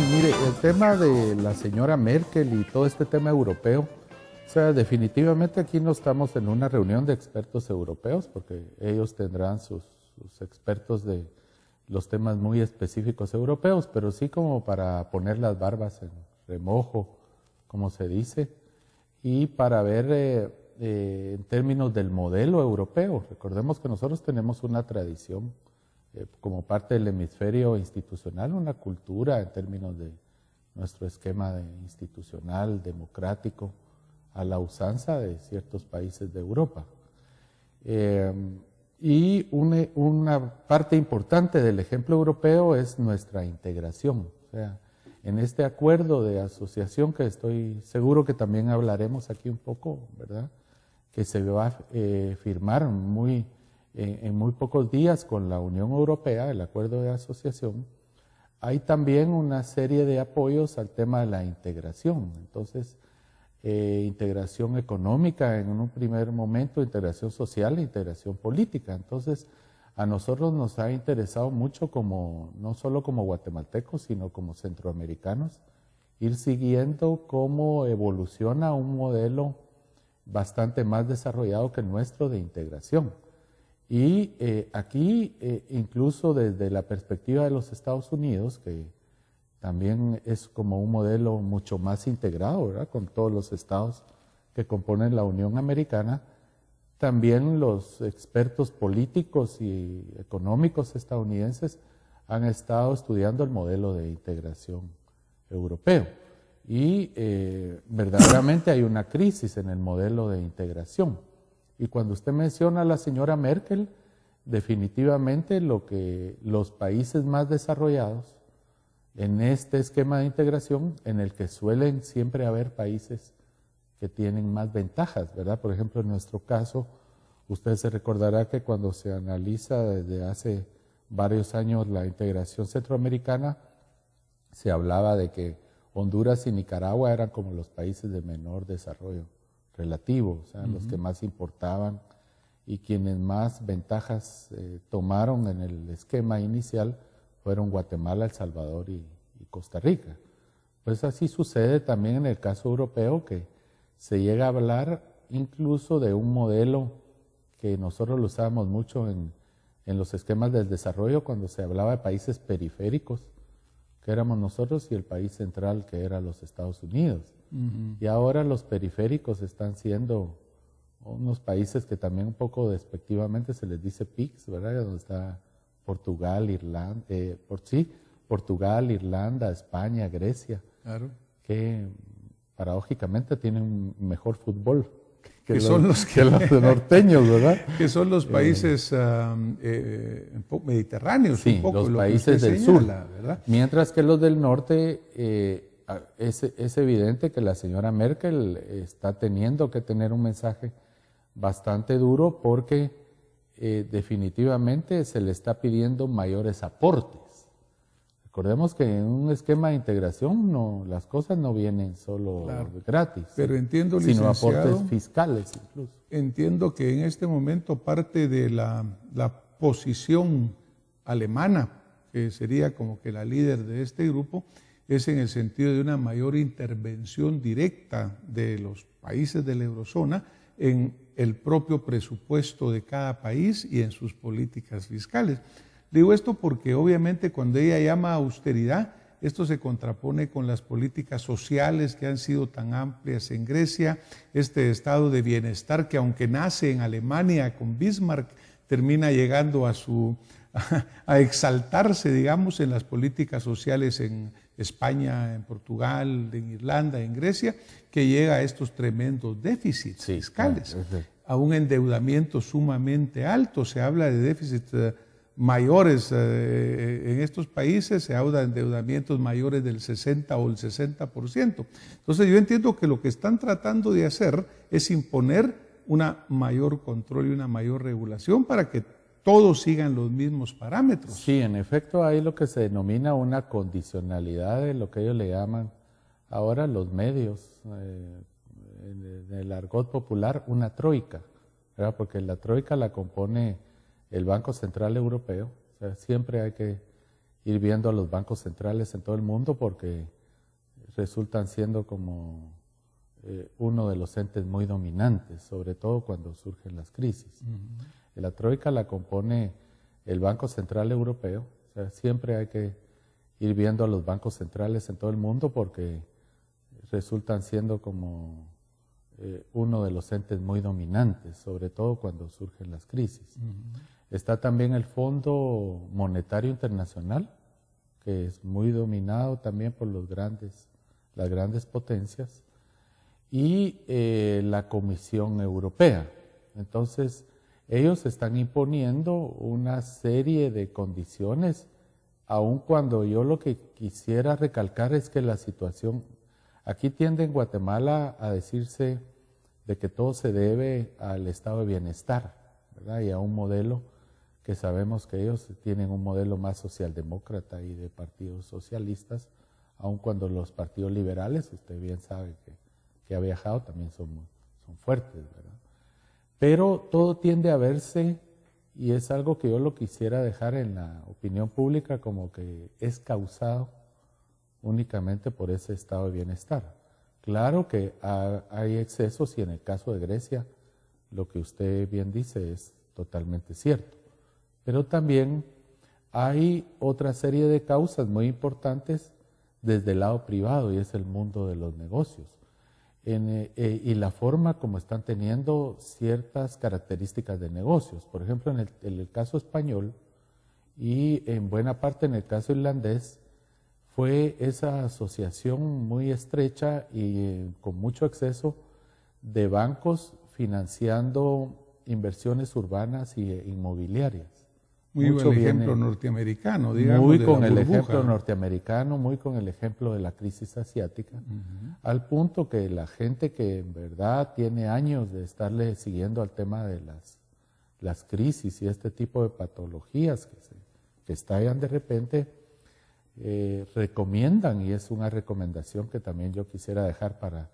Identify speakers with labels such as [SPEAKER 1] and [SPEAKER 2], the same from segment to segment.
[SPEAKER 1] mire, el tema de la señora Merkel y todo este tema europeo, o sea, definitivamente aquí no estamos en una reunión de expertos europeos, porque ellos tendrán sus expertos de los temas muy específicos europeos, pero sí como para poner las barbas en remojo, como se dice, y para ver en términos del modelo europeo. Recordemos que nosotros tenemos una tradición como parte del hemisferio institucional, una cultura en términos de nuestro esquema institucional, democrático, a la usanza de ciertos países de Europa. Y una parte importante del ejemplo europeo es nuestra integración. O sea, en este acuerdo de asociación, que estoy seguro que también hablaremos aquí un poco, ¿verdad?, que se va a firmar en muy pocos días con la Unión Europea, el acuerdo de asociación, hay también una serie de apoyos al tema de la integración. Entonces, integración económica en un primer momento, integración social e integración política. Entonces, a nosotros nos ha interesado mucho, no solo como guatemaltecos, sino como centroamericanos, ir siguiendo cómo evoluciona un modelo bastante más desarrollado que el nuestro de integración. Y aquí, incluso desde la perspectiva de los Estados Unidos, que también es como un modelo mucho más integrado, ¿verdad?, con todos los estados que componen la Unión Americana, también los expertos políticos y económicos estadounidenses han estado estudiando el modelo de integración europeo. Y verdaderamente hay una crisis en el modelo de integración. Y cuando usted menciona a la señora Merkel, definitivamente lo que los países más desarrollados en este esquema de integración, en el que suelen siempre haber países que tienen más ventajas, ¿verdad? Por ejemplo, en nuestro caso, usted se recordará que cuando se analiza desde hace varios años la integración centroamericana, se hablaba de que Honduras y Nicaragua eran como los países de menor desarrollo relativo, o sea, los que más importaban, y quienes más ventajas tomaron en el esquema inicial fueron Guatemala, El Salvador y Costa Rica. Pues así sucede también en el caso europeo, que se llega a hablar incluso de un modelo que nosotros lo usábamos mucho en los esquemas del desarrollo, cuando se hablaba de países periféricos, que éramos nosotros, y el país central, que era los Estados Unidos. Y ahora los periféricos están siendo unos países que también un poco despectivamente se les dice PIGS, ¿verdad?, donde está Portugal, Irlanda, España, Grecia, claro, que paradójicamente tienen un mejor fútbol que los norteños, ¿verdad?
[SPEAKER 2] Que son los países mediterráneos,
[SPEAKER 1] sí,
[SPEAKER 2] un poco
[SPEAKER 1] los
[SPEAKER 2] lo
[SPEAKER 1] países
[SPEAKER 2] que
[SPEAKER 1] del
[SPEAKER 2] señala,
[SPEAKER 1] sur,
[SPEAKER 2] ¿verdad?
[SPEAKER 1] Mientras que los del norte, es evidente que la señora Merkel está teniendo que tener un mensaje bastante duro, porque definitivamente se le está pidiendo mayores aportes. Recordemos que en un esquema de integración las cosas no vienen solo gratis,
[SPEAKER 2] pero entiendo,
[SPEAKER 1] sino
[SPEAKER 2] licenciado,
[SPEAKER 1] aportes fiscales incluso.
[SPEAKER 2] Entiendo que en este momento parte de la posición alemana, que sería como que la líder de este grupo, es en el sentido de una mayor intervención directa de los países de la eurozona en el propio presupuesto de cada país y en sus políticas fiscales. Digo esto porque obviamente cuando ella llama austeridad, esto se contrapone con las políticas sociales que han sido tan amplias en Grecia, este estado de bienestar que, aunque nace en Alemania con Bismarck, termina llegando a exaltarse, digamos, en las políticas sociales en España, en Portugal, en Irlanda, en Grecia, que llega a estos tremendos déficits fiscales, a un endeudamiento sumamente alto. Se habla de déficits mayores en estos países, se habla de endeudamientos mayores del 60 o el 60%. Entonces yo entiendo que lo que están tratando de hacer es imponer una mayor control y una mayor regulación para que todos sigan los mismos parámetros.
[SPEAKER 1] Sí, en efecto hay lo que se denomina una condicionalidad, de lo que ellos le llaman ahora los medios, en el argot popular, una troika, ¿verdad? Porque la troika la compone el Banco Central Europeo. O sea, siempre hay que ir viendo a los bancos centrales en todo el mundo porque resultan siendo como uno de los entes muy dominantes, sobre todo cuando surgen las crisis. La troika la compone el Banco Central Europeo, o sea, siempre hay que ir viendo a los bancos centrales en todo el mundo porque resultan siendo como uno de los entes muy dominantes, sobre todo cuando surgen las crisis. Está también el Fondo Monetario Internacional, que es muy dominado también por las grandes potencias, y la Comisión Europea. Entonces, ellos están imponiendo una serie de condiciones, aun cuando yo lo que quisiera recalcar es que la situación, aquí tiende en Guatemala a decirse de que todo se debe al estado de bienestar, ¿verdad? Y a un modelo que sabemos que ellos tienen un modelo más socialdemócrata y de partidos socialistas, aun cuando los partidos liberales, usted bien sabe que ha viajado, también son fuertes, ¿verdad? Pero todo tiende a verse, y es algo que yo lo quisiera dejar en la opinión pública, como que es causado únicamente por ese estado de bienestar. Claro que hay excesos y en el caso de Grecia, lo que usted bien dice es totalmente cierto. Pero también hay otra serie de causas muy importantes desde el lado privado y es el mundo de los negocios. Y la forma como están teniendo ciertas características de negocios. Por ejemplo, en el caso español y en buena parte en el caso irlandés, fue esa asociación muy estrecha y con mucho exceso de bancos financiando inversiones urbanas y inmobiliarias.
[SPEAKER 2] Muy buen ejemplo norteamericano, digamos.
[SPEAKER 1] Muy con el ejemplo norteamericano, muy con el ejemplo de la crisis asiática, al punto que la gente que en verdad tiene años de estarle siguiendo al tema de las crisis y este tipo de patologías que estallan de repente, recomiendan, y es una recomendación que también yo quisiera dejar para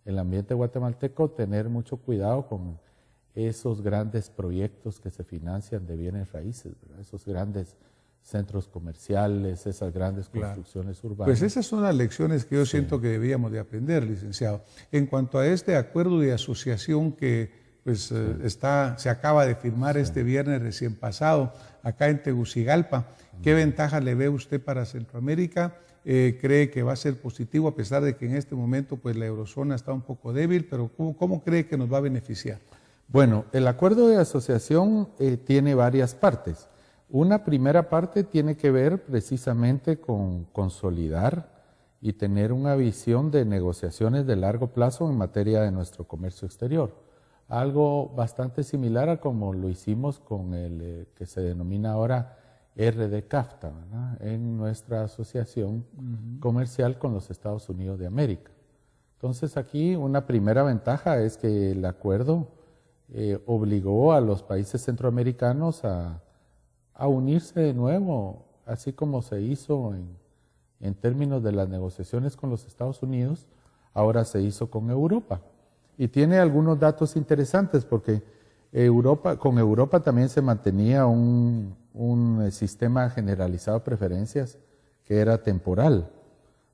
[SPEAKER 1] el ambiente guatemalteco, tener mucho cuidado con esos grandes proyectos que se financian de bienes raíces, ¿verdad? Esos grandes centros comerciales, esas grandes construcciones urbanas.
[SPEAKER 2] Pues esas son las lecciones que yo siento que debíamos de aprender, licenciado. En cuanto a este acuerdo de asociación que pues, se acaba de firmar este viernes recién pasado acá en Tegucigalpa, ¿qué ventaja le ve usted para Centroamérica? ¿Cree que va a ser positivo a pesar de que en este momento pues, la eurozona está un poco débil, pero ¿cómo cree que nos va a beneficiar?
[SPEAKER 1] Bueno, el acuerdo de asociación tiene varias partes. Una primera parte tiene que ver precisamente con consolidar y tener una visión de negociaciones de largo plazo en materia de nuestro comercio exterior. Algo bastante similar a como lo hicimos con el que se denomina ahora RD-CAFTA, ¿verdad? En nuestra asociación comercial con los Estados Unidos de América. Entonces aquí una primera ventaja es que el acuerdo obligó a los países centroamericanos a unirse de nuevo, así como se hizo en términos de las negociaciones con los Estados Unidos, ahora se hizo con Europa. Y tiene algunos datos interesantes porque con Europa también se mantenía un sistema generalizado de preferencias que era temporal,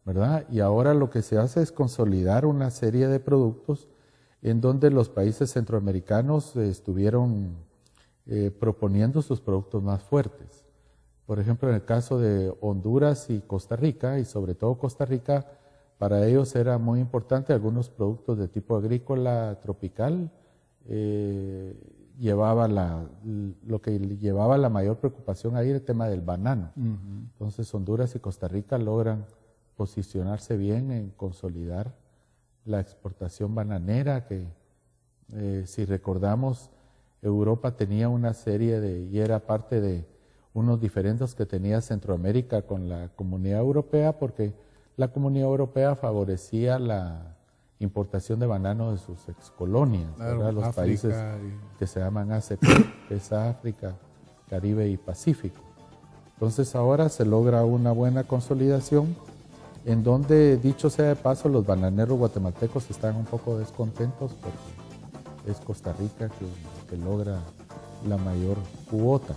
[SPEAKER 1] ¿verdad? Y ahora lo que se hace es consolidar una serie de productos en donde los países centroamericanos estuvieron proponiendo sus productos más fuertes. Por ejemplo, en el caso de Honduras y Costa Rica, y sobre todo Costa Rica, para ellos era muy importante algunos productos de tipo agrícola tropical, lo que llevaba la mayor preocupación ahí era el tema del banano. Entonces Honduras y Costa Rica logran posicionarse bien en consolidar la exportación bananera, que si recordamos, Europa tenía una serie y era parte de unos diferendos que tenía Centroamérica con la Comunidad Europea, porque la Comunidad Europea favorecía la importación de banano de sus excolonias, ¿verdad? Los países que se llaman ACP, que es África, Caribe y Pacífico. Entonces ahora se logra una buena consolidación, en donde, dicho sea de paso, los bananeros guatemaltecos están un poco descontentos porque es Costa Rica que logra la mayor cuota.